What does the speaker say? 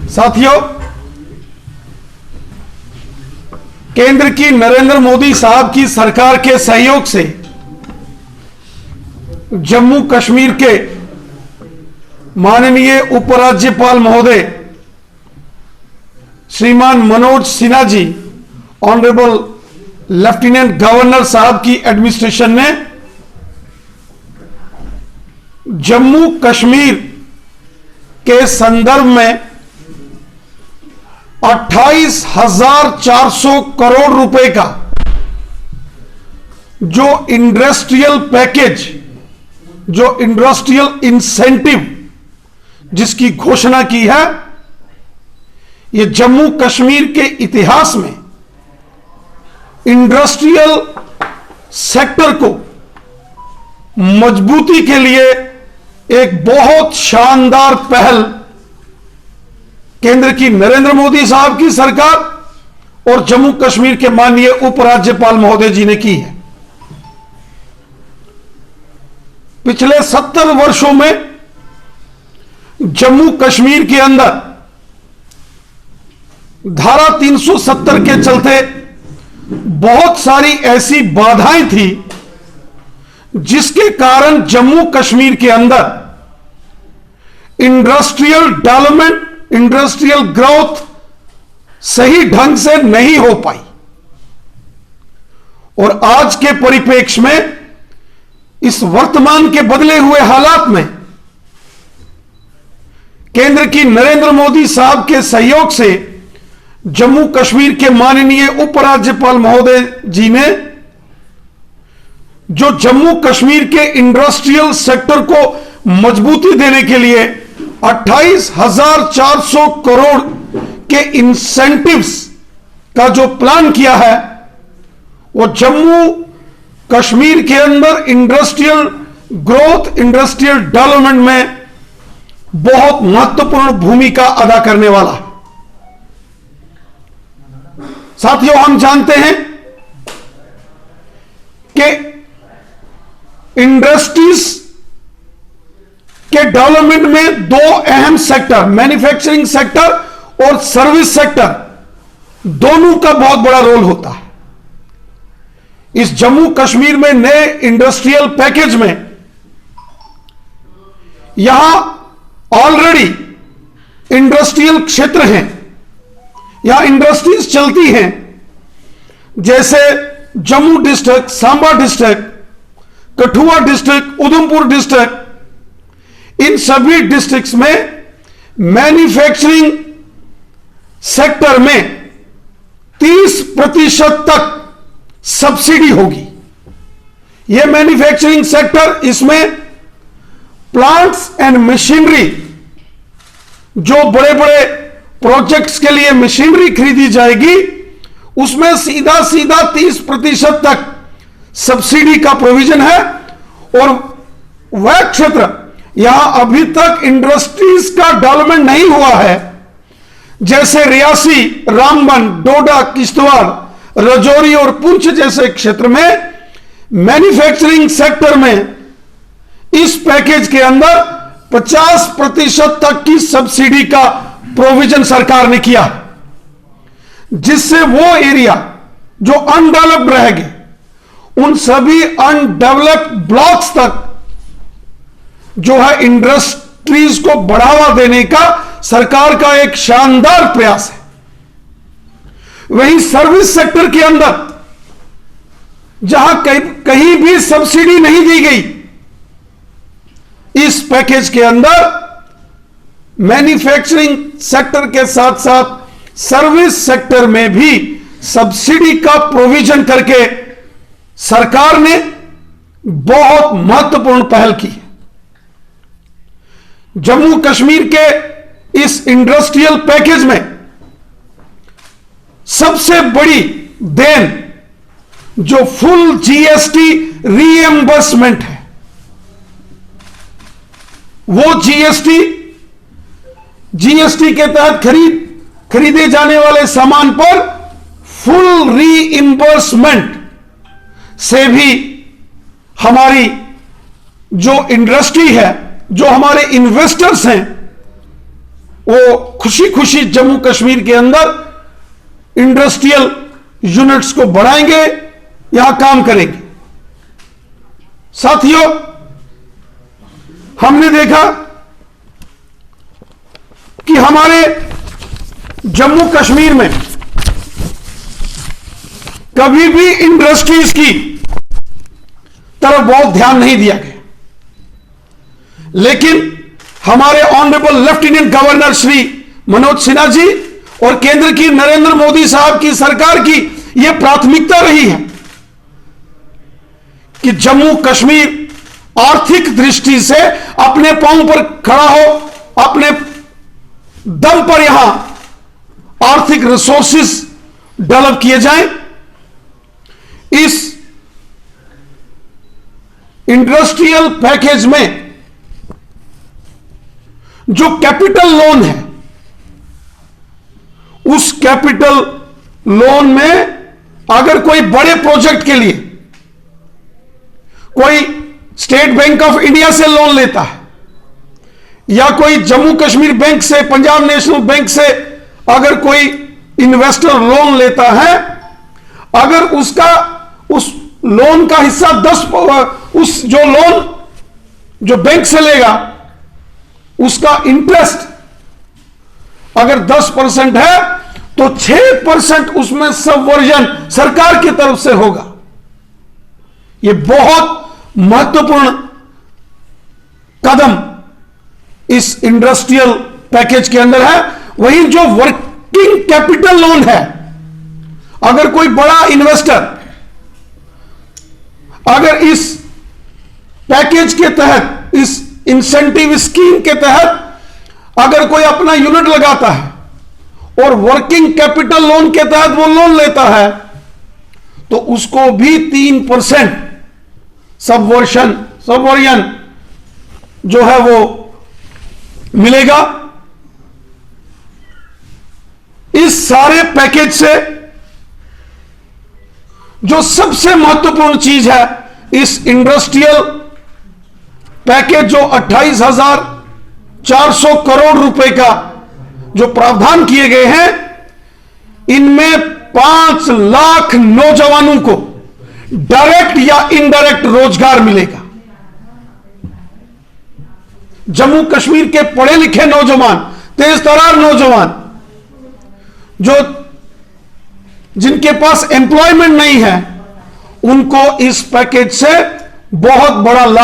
साथियों, केंद्र की नरेंद्र मोदी साहब की सरकार के सहयोग से जम्मू कश्मीर के माननीय उपराज्यपाल महोदय श्रीमान मनोज सिन्हा जी, ऑनरेबल लेफ्टिनेंट गवर्नर साहब की एडमिनिस्ट्रेशन ने जम्मू कश्मीर के संदर्भ में 28,400 करोड़ रुपए का जो इंडस्ट्रियल पैकेज, जो इंडस्ट्रियल इंसेंटिव जिसकी घोषणा की है, यह जम्मू कश्मीर के इतिहास में इंडस्ट्रियल सेक्टर को मजबूती के लिए एक बहुत शानदार पहल केंद्र की नरेंद्र मोदी साहब की सरकार और जम्मू कश्मीर के माननीय उपराज्यपाल महोदय जी ने की है। पिछले 70 वर्षों में जम्मू कश्मीर के अंदर धारा 370 के चलते बहुत सारी ऐसी बाधाएं थी जिसके कारण जम्मू कश्मीर के अंदर इंडस्ट्रियल डेवलपमेंट, इंडस्ट्रियल ग्रोथ सही ढंग से नहीं हो पाई। और आज के परिप्रेक्ष्य में, इस वर्तमान के बदले हुए हालात में केंद्र की नरेंद्र मोदी साहब के सहयोग से जम्मू कश्मीर के माननीय उपराज्यपाल महोदय जी ने जो जम्मू कश्मीर के इंडस्ट्रियल सेक्टर को मजबूती देने के लिए 28,400 करोड़ के इंसेंटिव्स का जो प्लान किया है, वो जम्मू कश्मीर के अंदर इंडस्ट्रियल ग्रोथ, इंडस्ट्रियल डेवलपमेंट में बहुत महत्वपूर्ण भूमिका अदा करने वाला है। साथियों, हम जानते हैं कि इंडस्ट्रीज के डेवलपमेंट में दो अहम सेक्टर, मैन्युफैक्चरिंग सेक्टर और सर्विस सेक्टर, दोनों का बहुत बड़ा रोल होता है। इस जम्मू कश्मीर में नए इंडस्ट्रियल पैकेज में यहां ऑलरेडी इंडस्ट्रियल क्षेत्र हैं, यहां इंडस्ट्रीज चलती हैं, जैसे Jammu district, Samba district, Kathua district, Udhampur district, इन सभी डिस्ट्रिक्ट्स में मैन्युफैक्चरिंग सेक्टर में 30% तक सब्सिडी होगी। यह मैन्युफैक्चरिंग सेक्टर, इसमें प्लांट्स एंड मशीनरी, जो बड़े बड़े प्रोजेक्ट्स के लिए मशीनरी खरीदी जाएगी, उसमें सीधा सीधा 30% तक सब्सिडी का प्रोविजन है। और वह क्षेत्र, यहां अभी तक इंडस्ट्रीज का डेवलपमेंट नहीं हुआ है, जैसे रियासी, रामबन, डोडा, किश्तवाड़, राजौरी और पुंछ जैसे क्षेत्र में मैन्युफैक्चरिंग सेक्टर में इस पैकेज के अंदर 50% तक की सब्सिडी का प्रोविजन सरकार ने किया, जिससे वो एरिया जो अनडेवलप्ड रहेंगे, उन सभी अनडेवलप्ड ब्लॉक्स तक जो है इंडस्ट्रीज को बढ़ावा देने का सरकार का एक शानदार प्रयास है। वहीं सर्विस सेक्टर के अंदर जहां कहीं भी सब्सिडी नहीं दी गई, इस पैकेज के अंदर मैन्युफैक्चरिंग सेक्टर के साथ साथ सर्विस सेक्टर में भी सब्सिडी का प्रोविजन करके सरकार ने बहुत महत्वपूर्ण पहल की है। जम्मू कश्मीर के इस इंडस्ट्रियल पैकेज में सबसे बड़ी देन जो फुल जीएसटी रीएम्बर्समेंट है, वो जीएसटी के तहत खरीदे जाने वाले सामान पर फुल रीइंबर्समेंट से भी हमारी जो इंडस्ट्री है, जो हमारे इन्वेस्टर्स हैं, वो खुशी खुशी जम्मू कश्मीर के अंदर इंडस्ट्रियल यूनिट्स को बढ़ाएंगे, यहां काम करेंगे। साथियों, हमने देखा कि हमारे जम्मू कश्मीर में कभी भी इंडस्ट्रीज की तरफ बहुत ध्यान नहीं दिया गया, लेकिन हमारे honourable lieutenant governor Shri Manoj Sinha ji और केंद्र की नरेंद्र मोदी साहब की सरकार की यह प्राथमिकता रही है कि जम्मू कश्मीर आर्थिक दृष्टि से अपने पांव पर खड़ा हो, अपने दम पर यहां आर्थिक रिसोर्सेस डेवलप किए जाएं। इस इंडस्ट्रियल पैकेज में जो कैपिटल लोन है, उस कैपिटल लोन में अगर कोई बड़े प्रोजेक्ट के लिए कोई स्टेट बैंक ऑफ इंडिया से लोन लेता है या कोई जम्मू कश्मीर बैंक से, पंजाब नेशनल बैंक से अगर कोई इन्वेस्टर लोन लेता है, अगर उसका उस लोन का हिस्सा 10, उस जो लोन जो बैंक से लेगा उसका इंटरेस्ट अगर 10% है तो 6% उसमें सबवर्जन सरकार की तरफ से होगा। यह बहुत महत्वपूर्ण कदम इस इंडस्ट्रियल पैकेज के अंदर है। वहीं जो वर्किंग कैपिटल लोन है, अगर कोई बड़ा इन्वेस्टर अगर इस पैकेज के तहत, इस इंसेंटिव स्कीम के तहत अगर कोई अपना यूनिट लगाता है और वर्किंग कैपिटल लोन के तहत वो लोन लेता है, तो उसको भी 3% सबवर्जन जो है वो मिलेगा। इस सारे पैकेज से जो सबसे महत्वपूर्ण चीज है, इस इंडस्ट्रियल पैकेज जो 28,400 करोड़ रुपए का जो प्रावधान किए गए हैं, इनमें 5 लाख नौजवानों को डायरेक्ट या इनडायरेक्ट रोजगार मिलेगा। जम्मू कश्मीर के पढ़े लिखे नौजवान, तेज तर्रार नौजवान, जो जिनके पास एम्प्लॉयमेंट नहीं है, उनको इस पैकेज से बहुत बड़ा लाभ